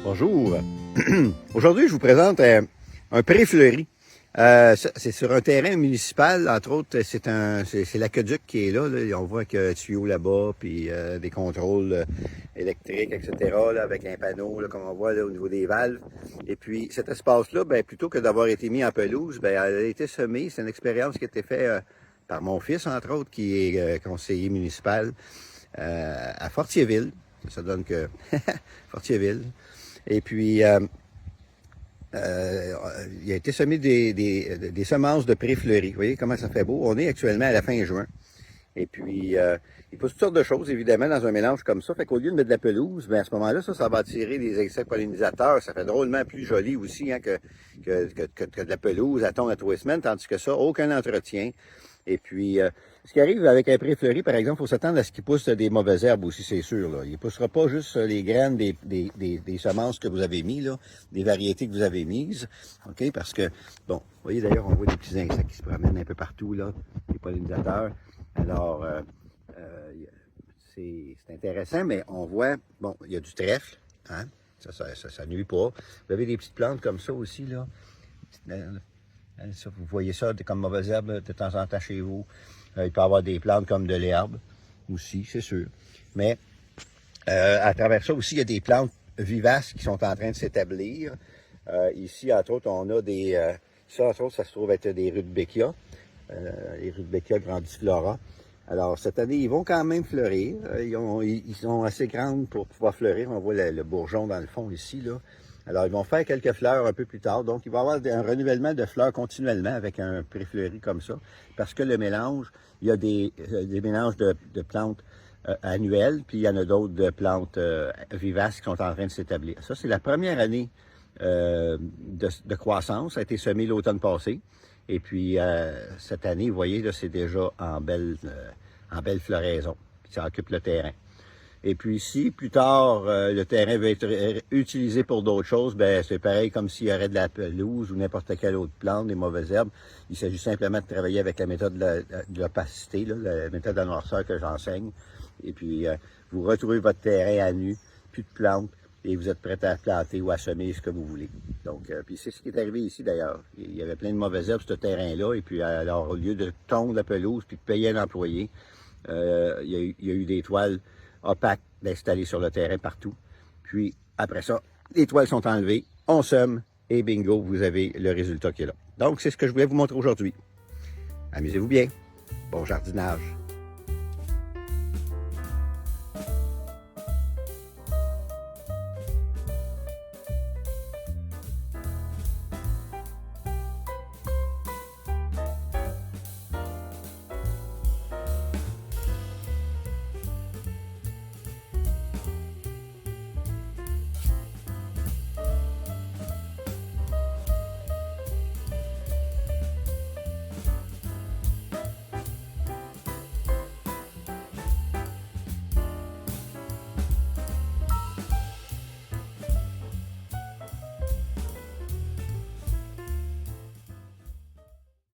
Bonjour. Aujourd'hui, je vous présente un pré fleuri. C'est sur un terrain municipal, entre autres, c'est l'aqueduc qui est là, là. On voit qu'il y a un tuyau là-bas, puis des contrôles électriques, etc., là, avec un panneau, là, comme on voit là, au niveau des valves. Et puis, cet espace-là, ben, plutôt que d'avoir été mis en pelouse, ben, elle a été semée. C'est une expérience qui a été faite par mon fils, entre autres, qui est conseiller municipal à Fortierville. Ça donne que Fortierville. Et puis, il a été semé des semences de pré fleuris. Vous voyez comment ça fait beau? On est actuellement à la fin juin. Et puis, il pousse toutes sortes de choses, évidemment, dans un mélange comme ça. Fait qu'au lieu de mettre de la pelouse, ben à ce moment-là, ça va attirer des insectes pollinisateurs. Ça fait drôlement plus joli aussi hein, que de la pelouse à tombe à 3 semaines, tandis que ça, aucun entretien. Et puis, ce qui arrive avec un pré fleuri, par exemple, il faut s'attendre à ce qu'il pousse des mauvaises herbes aussi, c'est sûr. Là. Il ne poussera pas juste les graines des semences que vous avez mises, là, des variétés que vous avez mises. OK? Parce que, bon, vous voyez d'ailleurs, on voit des petits insectes qui se promènent un peu partout, là, des pollinisateurs. Alors, c'est intéressant, mais on voit, bon, il y a du trèfle, hein? Ça nuit pas. Vous avez des petites plantes comme ça aussi, là. Ça, vous voyez ça comme mauvaise herbe de temps en temps chez vous. Il peut y avoir des plantes comme de l'herbe aussi, c'est sûr. Mais à travers ça aussi, il y a des plantes vivaces qui sont en train de s'établir. Ici, entre autres, on a des... ça, entre autres, ça se trouve être des rudbeckia. Les rudbeckia grandiflora. Alors, cette année, ils vont quand même fleurir. Ils sont assez grandes pour pouvoir fleurir. On voit le bourgeon dans le fond ici, là. Alors, ils vont faire quelques fleurs un peu plus tard. Donc, il va y avoir un renouvellement de fleurs continuellement avec un pré fleuri comme ça. Parce que le mélange, il y a des mélanges de plantes annuelles, puis il y en a d'autres de plantes vivaces qui sont en train de s'établir. Ça, c'est la première année de croissance. Ça a été semé l'automne passé. Et puis, cette année, vous voyez, là, c'est déjà en belle floraison. Puis ça occupe le terrain. Et puis si plus tard le terrain veut être utilisé pour d'autres choses, ben c'est pareil comme s'il y aurait de la pelouse ou n'importe quelle autre plante, des mauvaises herbes. Il s'agit simplement de travailler avec la méthode de l'opacité, la méthode de la noirceur que j'enseigne. Et puis vous retrouvez votre terrain à nu, plus de plantes, et vous êtes prêt à planter ou à semer ce que vous voulez. Donc, puis c'est ce qui est arrivé ici d'ailleurs. Il y avait plein de mauvaises herbes sur ce terrain-là, et puis alors au lieu de tondre la pelouse puis de payer un employé, il y a eu des toiles opaque d'installer sur le terrain partout. Puis, après ça, les toiles sont enlevées, on sème, et bingo, vous avez le résultat qui est là. Donc, c'est ce que je voulais vous montrer aujourd'hui. Amusez-vous bien. Bon jardinage.